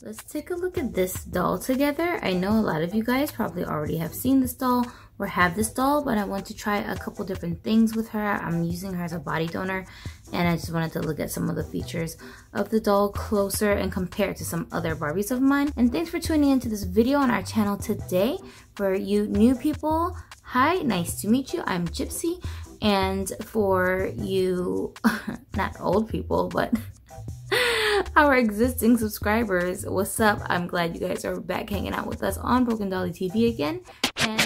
Let's take a look at this doll together. I know a lot of you guys probably already have seen this doll or have this doll, but I want to try a couple different things with her. I'm using her as a body donor, and I just wanted to look at some of the features of the doll closer and compare it to some other Barbies of mine. And thanks for tuning into this video on our channel today. For you new people, hi, nice to meet you. I'm Gypsy. And for you, not old people, but our existing subscribers, what's up? I'm glad you guys are back hanging out with us on Broken Dolly TV again. And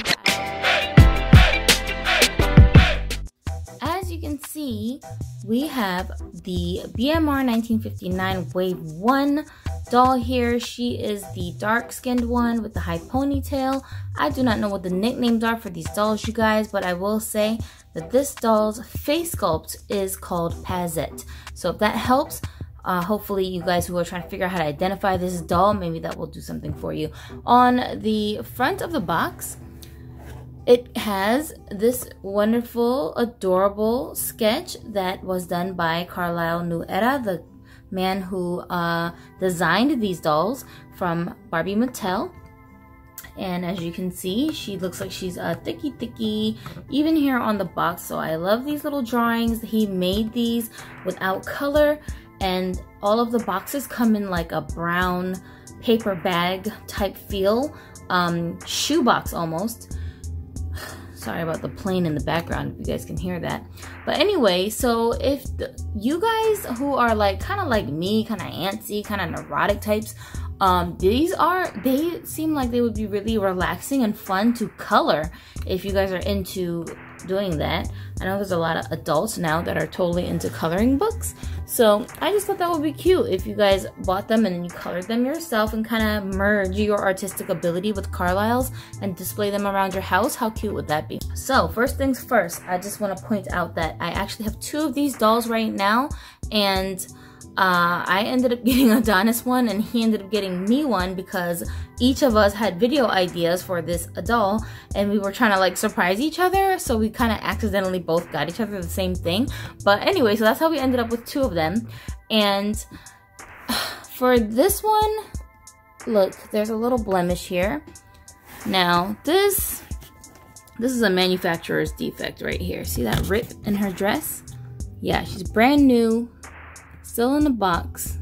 as you can see, we have the BMR 1959 Wave 1 doll here. She is the dark-skinned one with the high ponytail. I do not know what the nicknames are for these dolls, you guys, but I will say that this doll's face sculpt is called Pazette. So if that helps, hopefully you guys who are trying to figure out how to identify this doll, maybe that will do something for you. On the front of the box, it has this wonderful, adorable sketch that was done by Carlisle New Era, the man who designed these dolls from Barbie Mattel. And as you can see, she looks like she's a thicky, even here on the box. So I love these little drawings. He made these without color, and all of the boxes come in like a brown paper bag type feel, shoebox almost. Sorry about the plane in the background, if you guys can hear that. But anyway, so if you guys who are like kind of like me, kind of antsy, kind of neurotic types, they seem like they would be really relaxing and fun to color if you guys are into doing that. I know there's a lot of adults now that are totally into coloring books, so I just thought that would be cute if you guys bought them and then you colored them yourself and kind of merge your artistic ability with Carlisle's and display them around your house. How cute would that be? So first things first, I just want to point out that I actually have two of these dolls right now, and I ended up getting Adonis one and he ended up getting me one because each of us had video ideas for this doll and we were trying to like surprise each other, so we kind of accidentally both got each other the same thing. But anyway, so that's how we ended up with two of them. And for this one, look, there's a little blemish here. Now this is a manufacturer's defect right here. See that rip in her dress? Yeah, she's brand new, still in the box,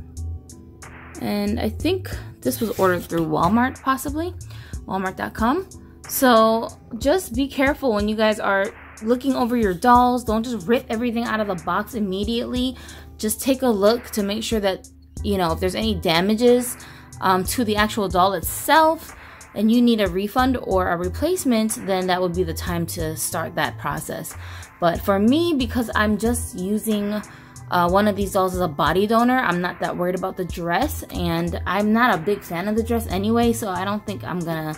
and I think this was ordered through Walmart, possibly walmart.com. so just be careful when you guys are looking over your dolls. Don't just rip everything out of the box immediately. Just take a look to make sure that, you know, if there's any damages to the actual doll itself and you need a refund or a replacement, then that would be the time to start that process. But for me, because I'm just using one of these dolls as a body donor, I'm not that worried about the dress, and I'm not a big fan of the dress anyway, so I don't think I'm gonna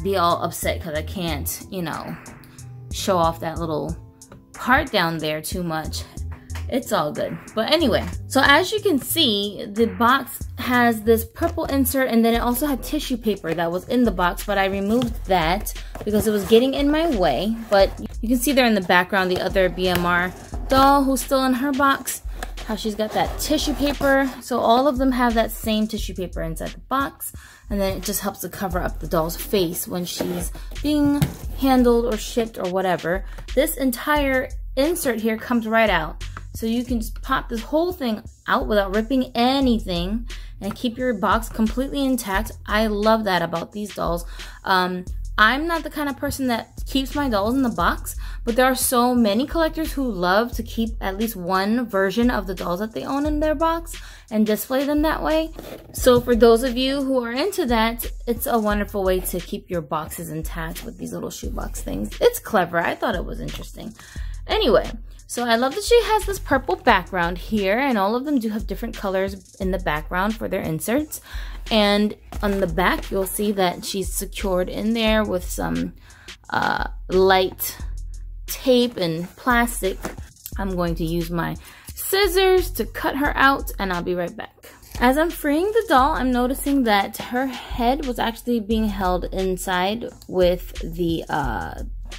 be all upset because I can't, you know, show off that little part down there too much. It's all good. But anyway, so as you can see, the box has this purple insert, and then it also had tissue paper that was in the box, but I removed that because it was getting in my way. But you can see there in the background the other BMR doll who's still in her box, how she's got that tissue paper. So all of them have that same tissue paper inside the box, and then it just helps to cover up the doll's face when she's being handled or shipped or whatever. This entire insert here comes right out, so you can just pop this whole thing out without ripping anything and keep your box completely intact. I love that about these dolls. I'm not the kind of person that keeps my dolls in the box, but there are so many collectors who love to keep at least one version of the dolls that they own in their box and display them that way. So for those of you who are into that, it's a wonderful way to keep your boxes intact with these little shoebox things. It's clever. I thought it was interesting. Anyway, so I love that she has this purple background here, and all of them do have different colors in the background for their inserts. And on the back, you'll see that she's secured in there with some light tape and plastic. I'm going to use my scissors to cut her out, and I'll be right back. As I'm freeing the doll, I'm noticing that her head was actually being held inside with the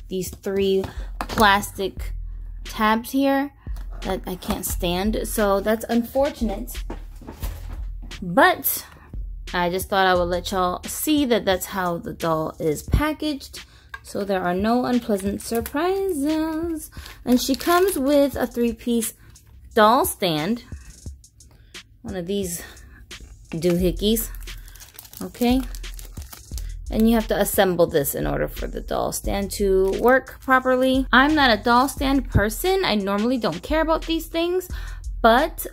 these three plastic tabs here that I can't stand, so that's unfortunate. But I just thought I would let y'all see that that's how the doll is packaged, so there are no unpleasant surprises. And she comes with a 3-piece doll stand, one of these doohickeys, okay? And you have to assemble this in order for the doll stand to work properly. I'm not a doll stand person. I normally don't care about these things. But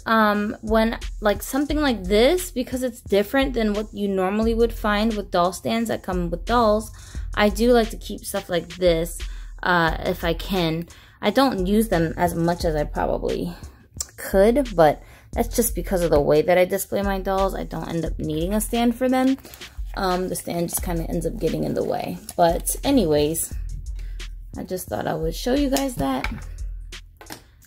when like something like this, because it's different than what you normally would find with doll stands that come with dolls, I do like to keep stuff like this if I can. I don't use them as much as I probably could, but that's just because of the way that I display my dolls. I don't end up needing a stand for them. The stand just kind of ends up getting in the way. But anyways, I just thought I would show you guys that.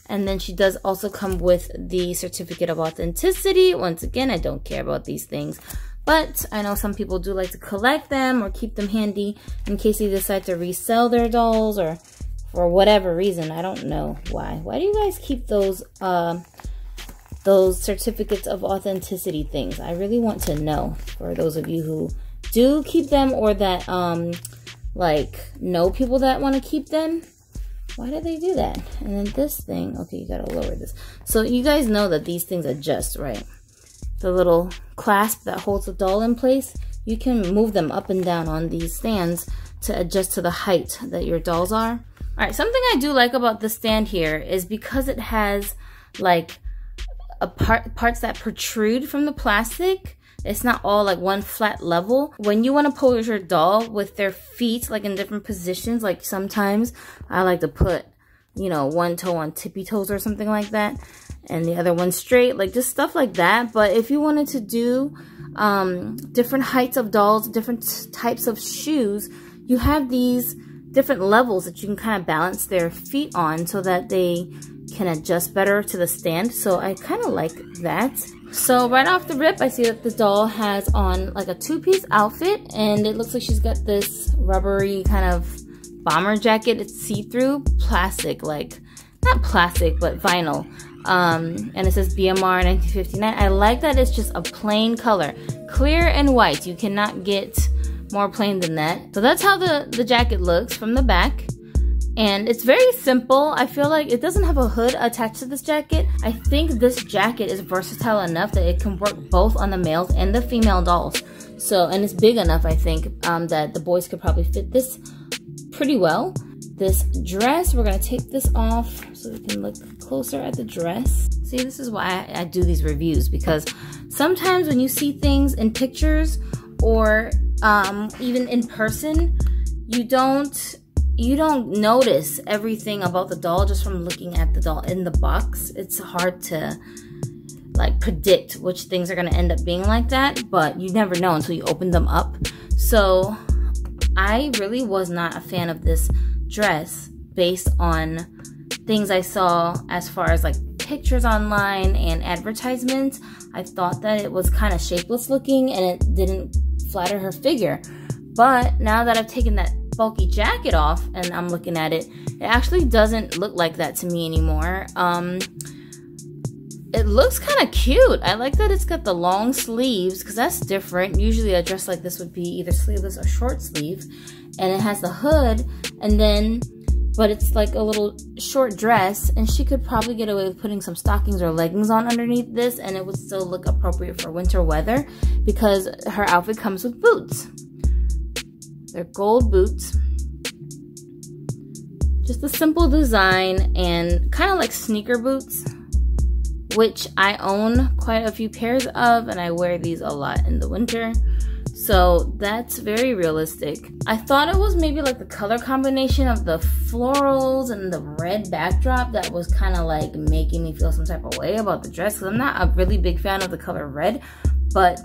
And then she does also come with the certificate of authenticity. Once again, I don't care about these things, but I know some people do like to collect them or keep them handy in case they decide to resell their dolls or for whatever reason. I don't know why. Why do you guys keep those certificates of authenticity things? I really want to know, for those of you who do keep them or that like know people that want to keep them. Why do they do that? And then this thing, okay, you gotta lower this. So you guys know that these things adjust, right? The little clasp that holds the doll in place, you can move them up and down on these stands to adjust to the height that your dolls are. All right, something I do like about the stand here is because it has like parts that protrude from the plastic. It's not all like one flat level. When you want to pose your doll with their feet like in different positions, like sometimes I like to put, you know, one toe on tippy toes or something like that, and the other one straight, like just stuff like that. But if you wanted to do different heights of dolls, different types of shoes, you have these different levels that you can kind of balance their feet on so that they can adjust better to the stand. So I kind of like that. So right off the rip, I see that the doll has on like a 2-piece outfit, and it looks like she's got this rubbery kind of bomber jacket. It's see-through plastic, like not plastic, but vinyl. And it says BMR 1959. I like that it's just a plain color, clear and white. You cannot get more plain than that. So that's how the jacket looks from the back. And it's very simple. I feel like it doesn't have a hood attached to this jacket. I think this jacket is versatile enough that it can work both on the males and the female dolls. So, and it's big enough, I think, that the boys could probably fit this pretty well. This dress, we're gonna take this off so we can look closer at the dress. See, this is why I do these reviews, because sometimes when you see things in pictures or even in person, you don't notice everything about the doll just from looking at the doll in the box. It's hard to like predict which things are going to end up being like that, but you never know until you open them up. So I really was not a fan of this dress based on things I saw as far as like pictures online and advertisements. I thought that it was kind of shapeless looking and it didn't flatter her figure. But now that I've taken that bulky jacket off and I'm looking at it, it actually doesn't look like that to me anymore. It looks kind of cute. I like that it's got the long sleeves, because that's different. Usually a dress like this would be either sleeveless or short sleeve, and it has the hood, and then but it's like a little short dress, and she could probably get away with putting some stockings or leggings on underneath this and it would still look appropriate for winter weather, because her outfit comes with boots. They're gold boots. Just a simple design and kind of like sneaker boots, which I own quite a few pairs of, and I wear these a lot in the winter. So that's very realistic. I thought it was maybe like the color combination of the florals and the red backdrop that was kind of like making me feel some type of way about the dress, because I'm not a really big fan of the color red, but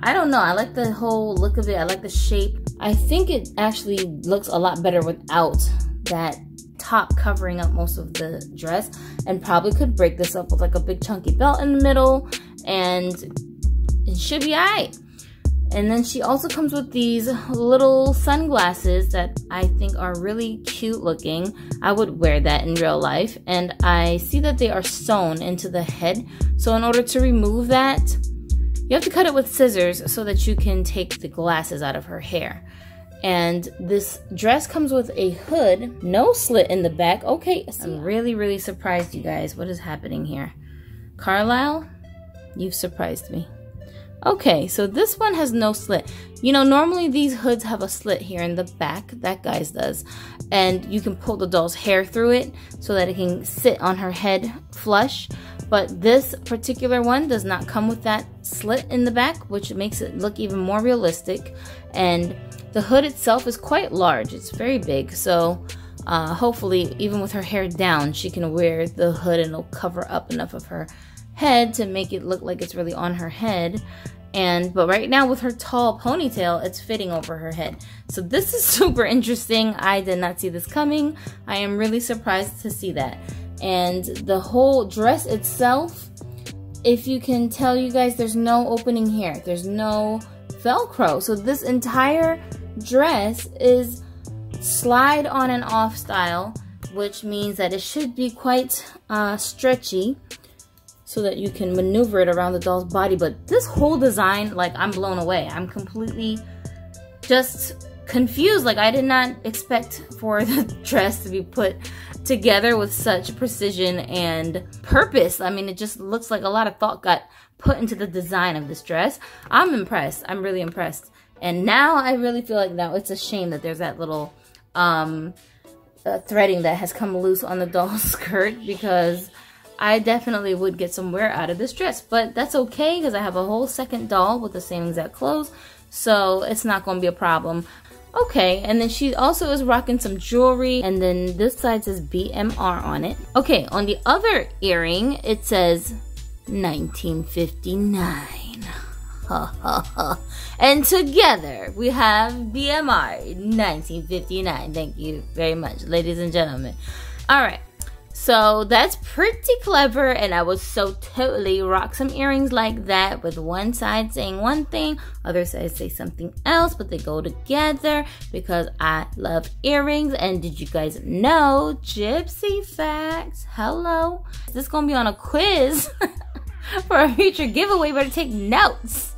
I don't know. I like the whole look of it. I like the shape. I think it actually looks a lot better without that top covering up most of the dress, and probably could break this up with like a big chunky belt in the middle, and it should be alright. And then she also comes with these little sunglasses that I think are really cute looking. I would wear that in real life, and I see that they are sewn into the head. So in order to remove that, You have to cut it with scissors so that you can take the glasses out of her hair. And this dress comes with a hood, no slit in the back. Okay, I'm really surprised, you guys. What is happening here? Carlisle, you've surprised me. Okay, so this one has no slit. You know, normally these hoods have a slit here in the back. That guy's does. And you can pull the doll's hair through it so that it can sit on her head flush. But this particular one does not come with that slit in the back, which makes it look even more realistic. And the hood itself is quite large. It's very big. So hopefully, even with her hair down, she can wear the hood and it'll cover up enough of her head to make it look like it's really on her head. But right now with her tall ponytail, it's fitting over her head. So this is super interesting. I did not see this coming. I am really surprised to see that. And the whole dress itself, if you can tell, you guys, there's no opening here. There's no Velcro. So this entire dress is slide on and off style, which means that it should be quite stretchy, so that you can maneuver it around the doll's body. But this whole design, like, I'm blown away. I'm completely just confused. Like, I did not expect for the dress to be put together with such precision and purpose. I mean, it just looks like a lot of thought got put into the design of this dress. I'm impressed. I'm really impressed. And now I really feel like now it's a shame that there's that little threading that has come loose on the doll's skirt, because I definitely would get some wear out of this dress. But that's okay, because I have a whole second doll with the same exact clothes, so it's not going to be a problem. Okay, and then she also is rocking some jewelry, and then this side says BMR on it. Okay, on the other earring, it says 1959. And together we have BMR 1959. Thank you very much, ladies and gentlemen. All right. So that's pretty clever, and I would so totally rock some earrings like that, with one side saying one thing, other side say something else, but they go together because I love earrings. And did you guys know, Gypsie facts, hello, this is gonna be on a quiz for a future giveaway. Better take notes.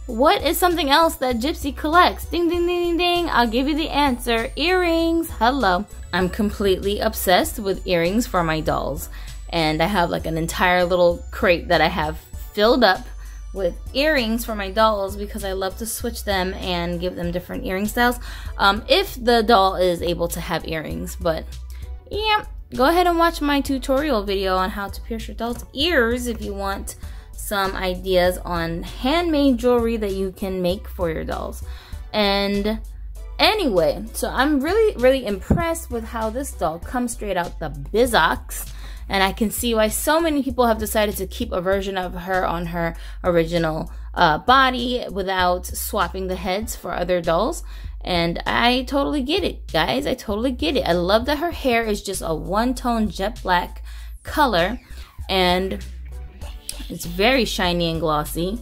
What is something else that Gypsie collects? Ding, ding, ding, ding, ding. I'll give you the answer. Earrings. Hello. I'm completely obsessed with earrings for my dolls. And I have like an entire little crate that I have filled up with earrings for my dolls, because I love to switch them and give them different earring styles. If the doll is able to have earrings. But yeah, go ahead and watch my tutorial video on how to pierce your doll's ears if you want some ideas on handmade jewelry that you can make for your dolls. And anyway, so I'm really impressed with how this doll comes straight out the bizox, and I can see why so many people have decided to keep a version of her on her original body without swapping the heads for other dolls. And I totally get it, guys. I totally get it. I love that her hair is just a one-tone jet black color, and it's very shiny and glossy.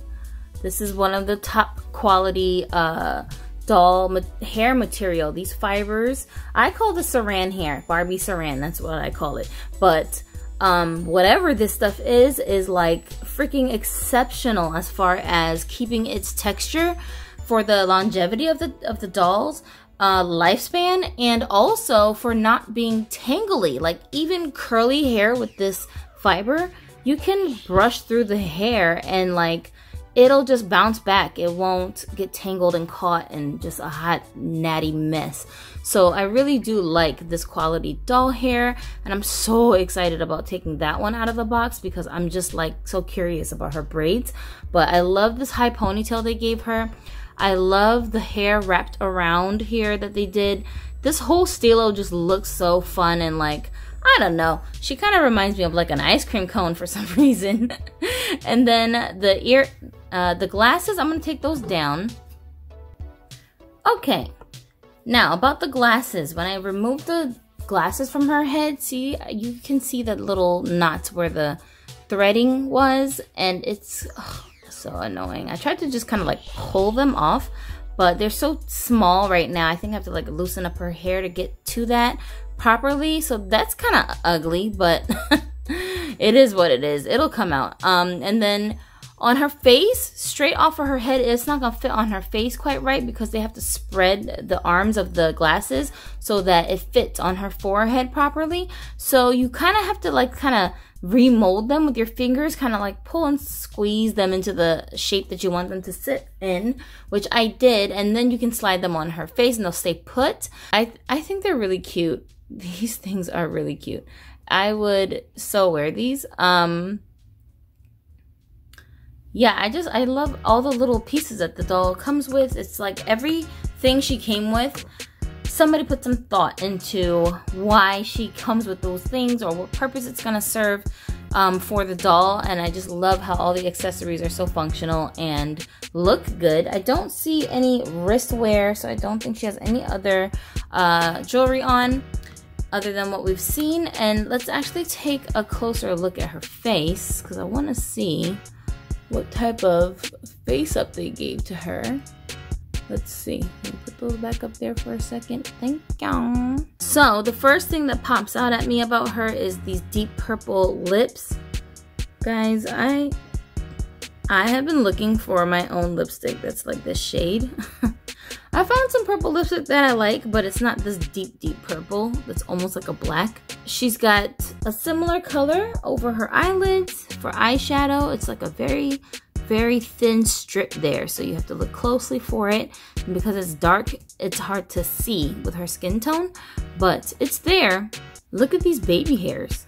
This is one of the top quality doll hair material. These fibers, I call the saran hair, Barbie saran, that's what I call it. But whatever this stuff is like freaking exceptional as far as keeping its texture for the longevity of the doll's lifespan, and also for not being tangly. Like, even curly hair with this fiber, you can brush through the hair and like it'll just bounce back. It won't get tangled and caught in just a hot natty mess. So I really do like this quality doll hair, and I'm so excited about taking that one out of the box because I'm just like so curious about her braids. But I love this high ponytail they gave her. I love the hair wrapped around here that they did. This whole stylo just looks so fun, and like, I don't know, she kind of reminds me of like an ice cream cone for some reason. And then the glasses, I'm gonna take those down. Okay, now about the glasses. When I removed the glasses from her head, see, you can see that little knots where the threading was, and it's so annoying. I tried to just kind of like pull them off, but they're so small right now. I think I have to like loosen up her hair to get to that properly. So that's kind of ugly, but it is what it is. It'll come out. And then On her face, straight off of her head, it's not gonna fit on her face quite right because they have to spread the arms of the glasses so that it fits on her forehead properly. So you kind of have to like kind of remold them with your fingers, kind of like pull and squeeze them into the shape that you want them to sit in, which I did, and then you can slide them on her face and they'll stay put. I think they're really cute. These things are really cute. I would so wear these. Yeah, I love all the little pieces that the doll comes with. It's like everything she came with, somebody put some thought into why she comes with those things or what purpose it's gonna serve for the doll. And I just love how all the accessories are so functional and look good. I don't see any wrist wear, so I don't think she has any other jewelry on other than what we've seen. And let's actually take a closer look at her face because I want to see what type of face up they gave to her. Let's see. Let me put those back up there for a second. Thank you. So the first thing that pops out at me about her is these deep purple lips. Guys, I have been looking for my own lipstick that's like this shade. I found some purple lipstick that I like, but it's not this deep, deep purple. It's almost like a black. She's got a similar color over her eyelids for eyeshadow. It's like a very, very thin strip there, so you have to look closely for it. And because it's dark, it's hard to see with her skin tone, but it's there. Look at these baby hairs.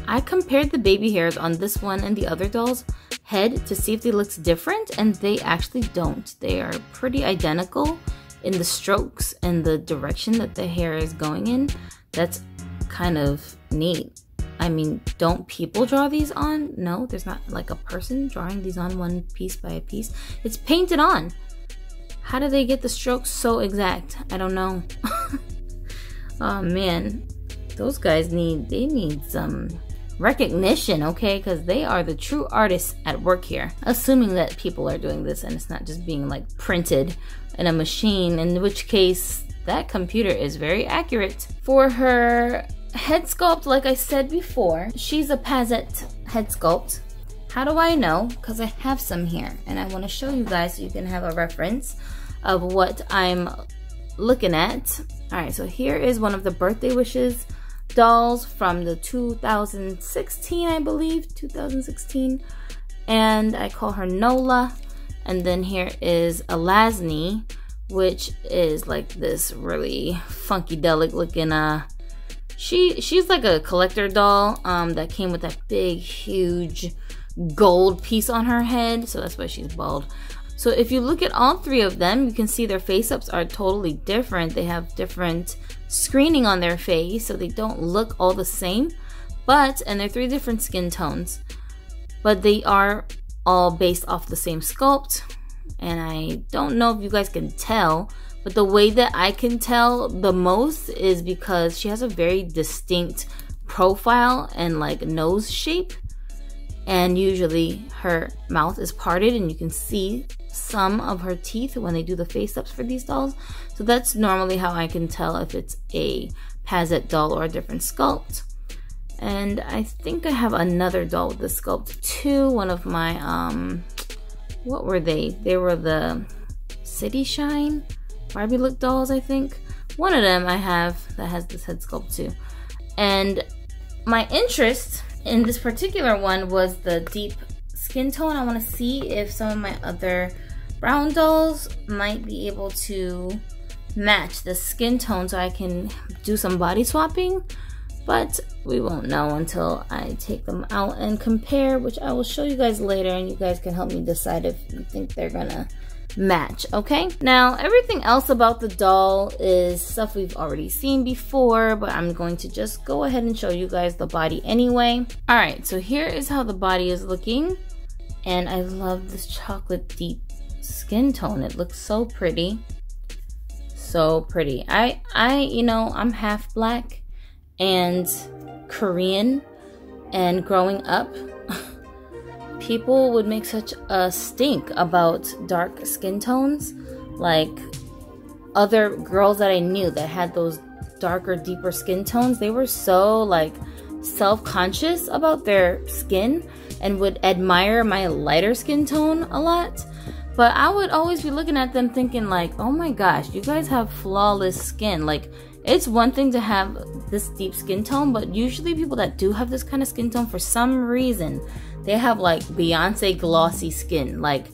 I compared the baby hairs on this one and the other doll's head to see if they look different, and they actually don't. They are pretty identical in the strokes and the direction that the hair is going in. That's kind of neat. I mean, don't people draw these on? No, there's not like a person drawing these on one piece by a piece. It's painted on. How do they get the strokes so exact? I don't know. Oh man, those guys need some recognition, okay? Because they are the true artists at work here. Assuming that people are doing this and it's not just being like printed in a machine, in which case that computer is very accurate. For her head sculpt, like I said before, she's a Pazette head sculpt. How do I know? Because I have some here and I want to show you guys so you can have a reference of what I'm looking at. Alright, so here is one of the birthday wishes dolls from the 2016, I believe, 2016, and I call her Nola. And then here is Alasni, which is like this really funkydelic looking she's like a collector doll that came with that big huge gold piece on her head, so that's why she's bald. So if you look at all three of them, you can see their face ups are totally different. They have different screening on their face, so they don't look all the same, and they're three different skin tones, but they are all based off the same sculpt. And I don't know if you guys can tell, but the way that I can tell the most is because she has a very distinct profile and like nose shape, and usually her mouth is parted and you can see some of her teeth when they do the face ups for these dolls. So that's normally how I can tell if it's a Pazette doll or a different sculpt. And I think I have another doll with the sculpt too. One of my what were they? They were the City Shine Barbie look dolls, I think. One of them I have that has this head sculpt too. And my interest in this particular one was the deep skin tone. I want to see if some of my other brown dolls might be able to match the skin tone so I can do some body swapping, but we won't know until I take them out and compare, which I will show you guys later, and you guys can help me decide if you think they're gonna match. Okay, now everything else about the doll is stuff we've already seen before, but I'm going to just go ahead and show you guys the body anyway. All right, so here is how the body is looking, and I love this chocolate deep skin tone. It looks so pretty, so pretty. You know, I'm half black and Korean, and growing up people would make such a stink about dark skin tones. Like other girls that I knew that had those darker, deeper skin tones, they were so like self-conscious about their skin and would admire my lighter skin tone a lot. But I would always be looking at them thinking like, oh my gosh, you guys have flawless skin. Like, it's one thing to have this deep skin tone, but usually people that do have this kind of skin tone, for some reason, they have like Beyonce glossy skin. Like,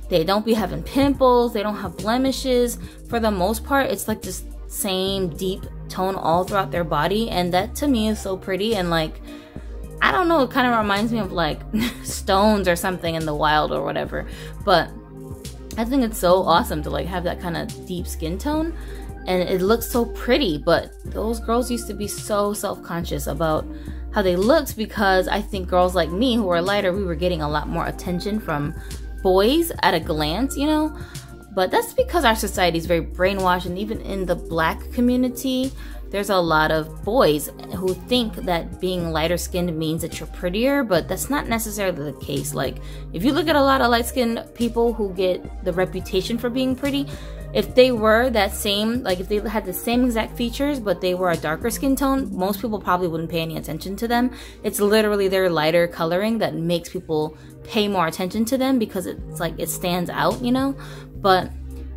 they don't be having pimples, they don't have blemishes. For the most part, it's like this same deep tone all throughout their body, and that to me is so pretty. And like, I don't know, it kind of reminds me of like stones or something in the wild or whatever. But I think it's so awesome to like have that kind of deep skin tone, and it looks so pretty. But those girls used to be so self-conscious about how they looked, because I think girls like me who are lighter, we were getting a lot more attention from boys at a glance, you know. But that's because our society is very brainwashed, and even in the black community, there's a lot of boys who think that being lighter skinned means that you're prettier, but that's not necessarily the case. Like, if you look at a lot of light skinned people who get the reputation for being pretty, if they were that same, like if they had the same exact features, but they were a darker skin tone, most people probably wouldn't pay any attention to them. It's literally their lighter coloring that makes people pay more attention to them, because it's like it stands out, you know. But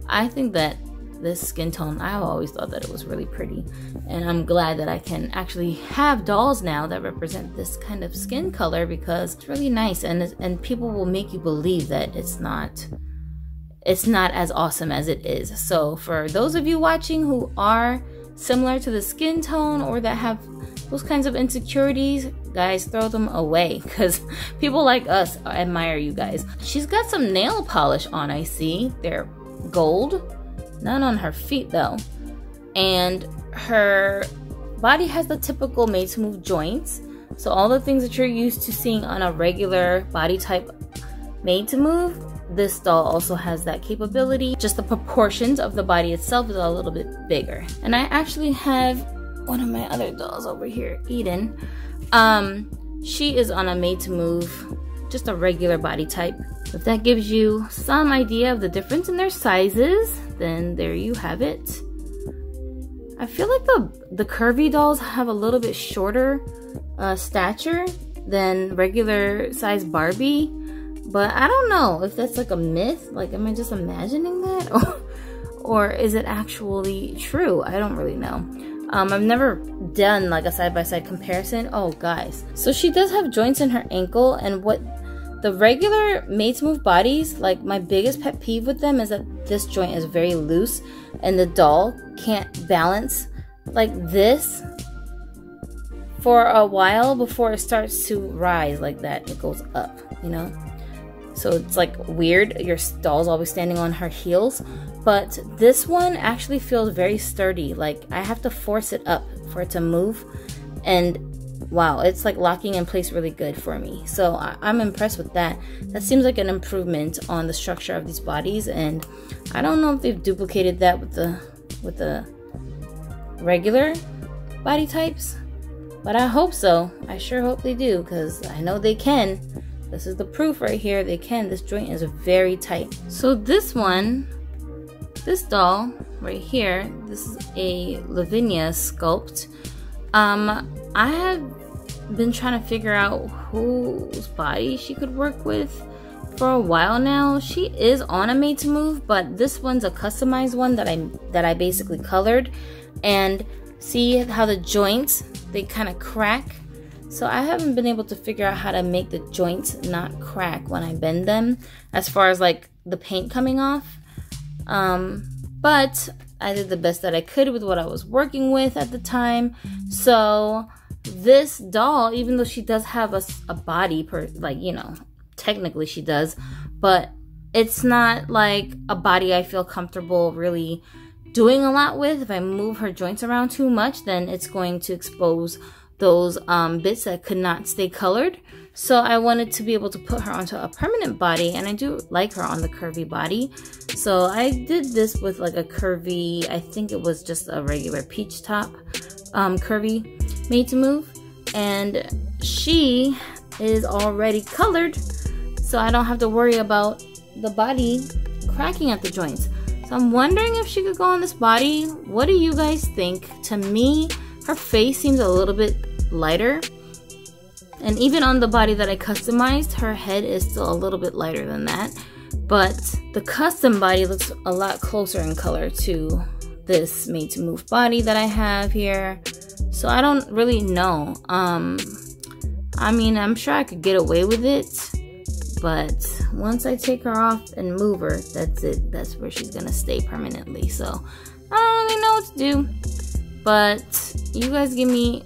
I think that this skin tone, I've always thought that it was really pretty, and I'm glad that I can actually have dolls now that represent this kind of skin color, because it's really nice, and people will make you believe that it's not as awesome as it is. So for those of you watching who are similar to the skin tone or that have those kinds of insecurities, guys, throw them away, because people like us admire you guys. She's got some nail polish on, I see. They're gold. None on her feet though. And her body has the typical Made to Move joints. So all the things that you're used to seeing on a regular body type Made to Move, this doll also has that capability. Just the proportions of the body itself is a little bit bigger. And I actually have one of my other dolls over here, Eden. She is on a Made to Move, just a regular body type. If that gives you some idea of the difference in their sizes, then there you have it. I feel like the curvy dolls have a little bit shorter stature than regular size Barbie, but I don't know if that's like a myth. Like, am I just imagining that? Or is it actually true? I don't really know. I've never done like a side-by-side comparison. Oh guys, so she does have joints in her ankle, and what the regular Made to Move bodies, like my biggest pet peeve with them is that this joint is very loose and the doll can't balance like this for a while before it starts to rise like that. It goes up, you know? So it's like weird. Your doll's always standing on her heels. But this one actually feels very sturdy. Like, I have to force it up for it to move. And wow, it's like locking in place really good for me. So I'm impressed with that. That seems like an improvement on the structure of these bodies. And I don't know if they've duplicated that with the regular body types, but I hope so. I sure hope they do, because I know they can. This is the proof right here. They can. This joint is very tight. So this one, this doll right here, this is a Lavinia Sculpt. I have been trying to figure out whose body she could work with for a while now. She is on a Made to Move, but this one's a customized one that I basically colored. And see how the joints, they kind of crack. So I haven't been able to figure out how to make the joints not crack when I bend them, as far as like the paint coming off. But I did the best that I could with what I was working with at the time. So this doll, even though she does have a body, like, you know, technically she does, but it's not like a body I feel comfortable really doing a lot with. If I move her joints around too much, then it's going to expose those bits that could not stay colored. So I wanted to be able to put her onto a permanent body, and I do like her on the curvy body. So I did this with like a curvy, I think it was just a regular peach top curvy Made to Move, and she is already colored, so I don't have to worry about the body cracking at the joints. So I'm wondering if she could go on this body. What do you guys think? To me, her face seems a little bit lighter, And even on the body that I customized, her head is still a little bit lighter than that. But the custom body looks a lot closer in color to this Made to Move body that I have here. So I don't really know. I mean, I'm sure I could get away with it, but once I take her off and move her, that's it. That's where she's gonna stay permanently. So I don't really know what to do, but you guys give me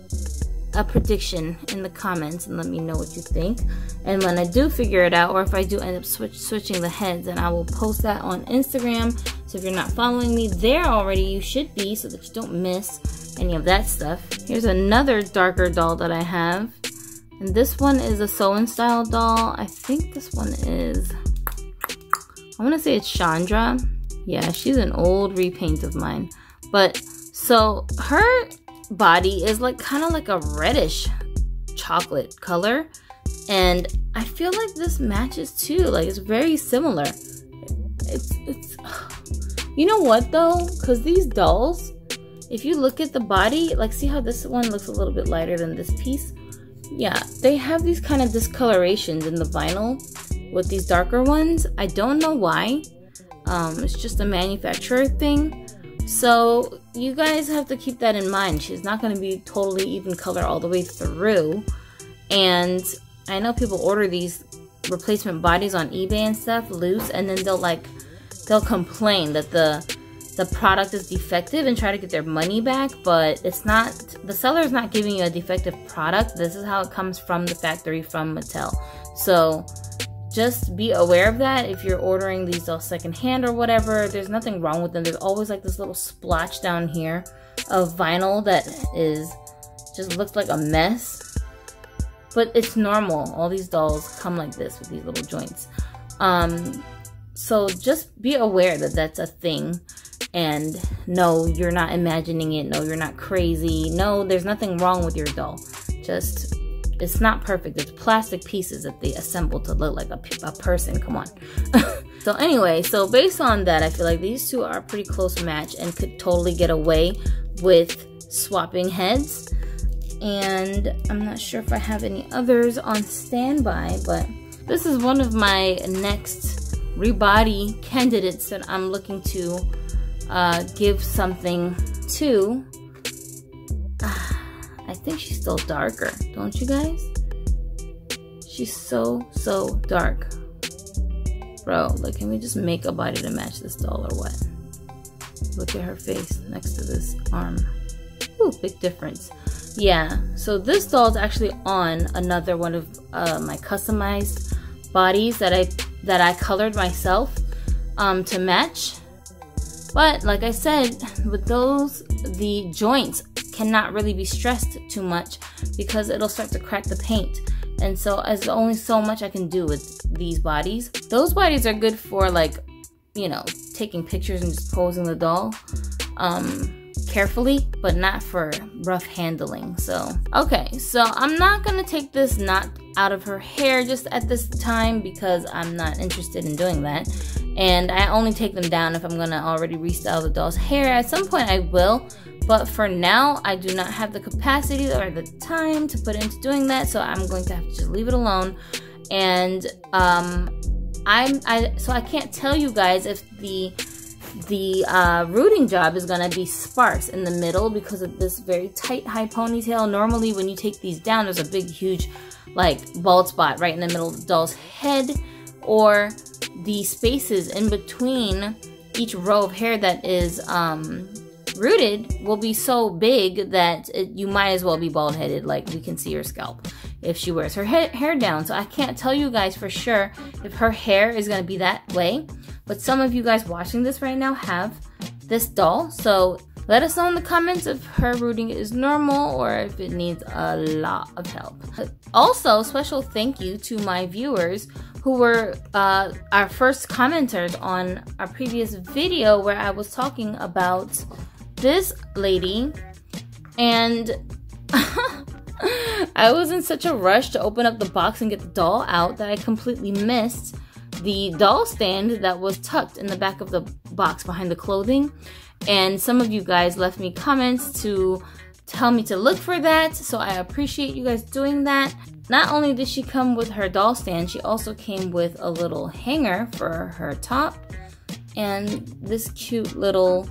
a prediction in the comments and let me know what you think. And when I do figure it out, or if I do end up switching the heads, then I will post that on Instagram. So if you're not following me there already, you should be, so that you don't miss any of that stuff. Here's another darker doll that I have, and this one is a sew-in style doll. I think this one is, I want to say it's Chandra. Yeah, she's an old repaint of mine. But so her body is like kind of like a reddish chocolate color, and I feel like this matches too. Like, it's very similar. It's you know what though, because these dolls, if you look at the body, like, see how this one looks a little bit lighter than this piece? Yeah, they have these kind of discolorations in the vinyl with these darker ones. I don't know why. It's just a manufacturer thing. So you guys have to keep that in mind. She's not going to be totally even color all the way through. And I know people order these replacement bodies on eBay and stuff loose, and then they'll complain that the product is defective and try to get their money back, but it's not, the seller is not giving you a defective product. This is how it comes from the factory, from Mattel. So just be aware of that. If you're ordering these dolls secondhand or whatever, there's nothing wrong with them. There's always like this little splotch down here of vinyl that just looks like a mess, but it's normal. All these dolls come like this with these little joints. So just be aware that that's a thing. And no, you're not imagining it. No, you're not crazy. No, there's nothing wrong with your doll. Just, it's not perfect. It's plastic pieces that they assemble to look like a person. Come on. So anyway, so based on that, I feel like these two are a pretty close match and could totally get away with swapping heads. And I'm not sure if I have any others on standby, but this is one of my next rebody candidates that I'm looking to give something to. I think she's still darker, don't you guys? She's so dark. Bro, like, can we just make a body to match this doll or what? Look at her face next to this arm. Ooh, big difference. Yeah, so this doll is actually on another one of my customized bodies that I colored myself to match. But like I said, with those, the joints cannot really be stressed too much because it'll start to crack the paint. And so there's only so much I can do with these bodies. Those bodies are good for, like, you know, taking pictures and just posing the doll carefully, but not for rough handling. So okay, so I'm not gonna take this knot out of her hair just at this time because I'm not interested in doing that. And I only take them down if I'm gonna already restyle the doll's hair. At some point I will, but for now I do not have the capacity or the time to put into doing that, so I'm going to have to just leave it alone. And so I can't tell you guys if the rooting job is gonna be sparse in the middle because of this very tight high ponytail. Normally when you take these down, there's a big huge like bald spot right in the middle of the doll's head, or the spaces in between each row of hair that is rooted will be so big that you might as well be bald headed. Like, we can see her scalp if she wears her hair down. So I can't tell you guys for sure if her hair is gonna be that way, but some of you guys watching this right now have this doll, so let us know in the comments if her rooting is normal or if it needs a lot of help. Also, special thank you to my viewers who were our first commenters on our previous video where I was talking about this lady, and I was in such a rush to open up the box and get the doll out that I completely missed the doll stand that was tucked in the back of the box behind the clothing. And some of you guys left me comments to tell me to look for that, so I appreciate you guys doing that. not only did she come with her doll stand, she also came with a little hanger for her top and this cute little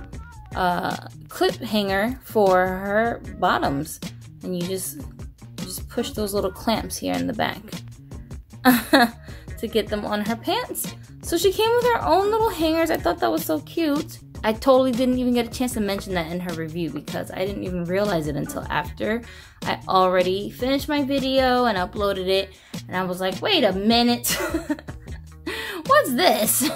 clip hanger for her bottoms. And you just push those little clamps here in the back to get them on her pants. So she came with her own little hangers. I thought that was so cute. I totally didn't even get a chance to mention that in her review because I didn't even realize it until after I already finished my video and uploaded it. And I was like, wait a minute. What's this?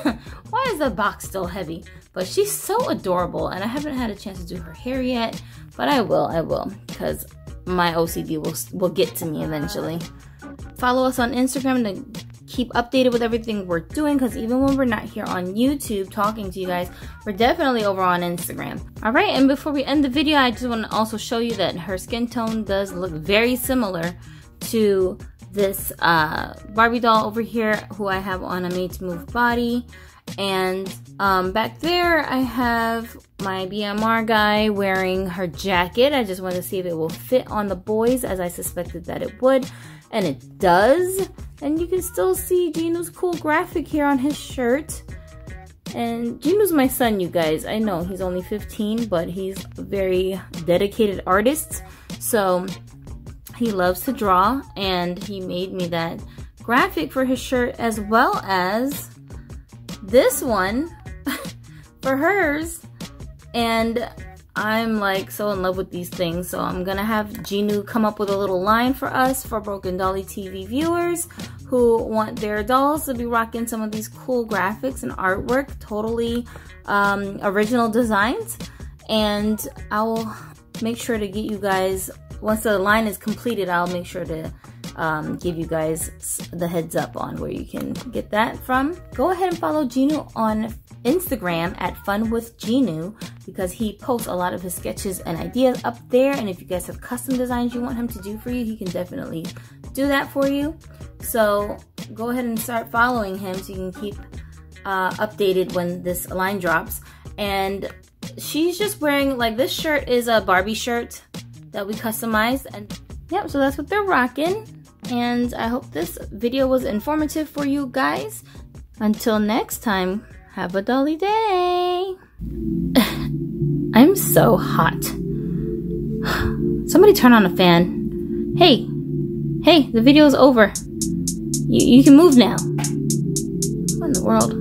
Why is the box still heavy? But she's so adorable and I haven't had a chance to do her hair yet, but I will, because my OCD will get to me eventually. Follow us on Instagram to keep updated with everything we're doing, because even when we're not here on YouTube talking to you guys, we're definitely over on Instagram. Alright, and before we end the video, I just want to also show you that her skin tone does look very similar to this Barbie doll over here who I have on a Made to Move body. And back there I have my BMR guy wearing her jacket. I just wanted to see if it will fit on the boys, as I suspected that it would, and it does. And you can still see Ginu's cool graphic here on his shirt. And Ginu's my son, you guys. I know he's only 15, but he's a very dedicated artist, so he loves to draw, and he made me that graphic for his shirt, as well as this one for hers. And I'm like so in love with these things, so I'm gonna have Ginu come up with a little line for us, for Broken Dolly TV viewers who want their dolls to be rocking some of these cool graphics and artwork, totally original designs. And I'll make sure to get you guys, once the line is completed, I'll make sure to give you guys the heads up on where you can get that from. Go ahead and follow Ginu on Instagram at FunWithGinu, because he posts a lot of his sketches and ideas up there. And if you guys have custom designs you want him to do for you, he can definitely do that for you. So go ahead and start following him so you can keep updated when this line drops. And she's just wearing, like, this shirt is a Barbie shirt that we customized, and yep, so that's what they're rocking. And I hope this video was informative for you guys. Until next time, have a dolly day. I'm so hot. Somebody turn on a fan. Hey, the video is over. You can move now. What in the world?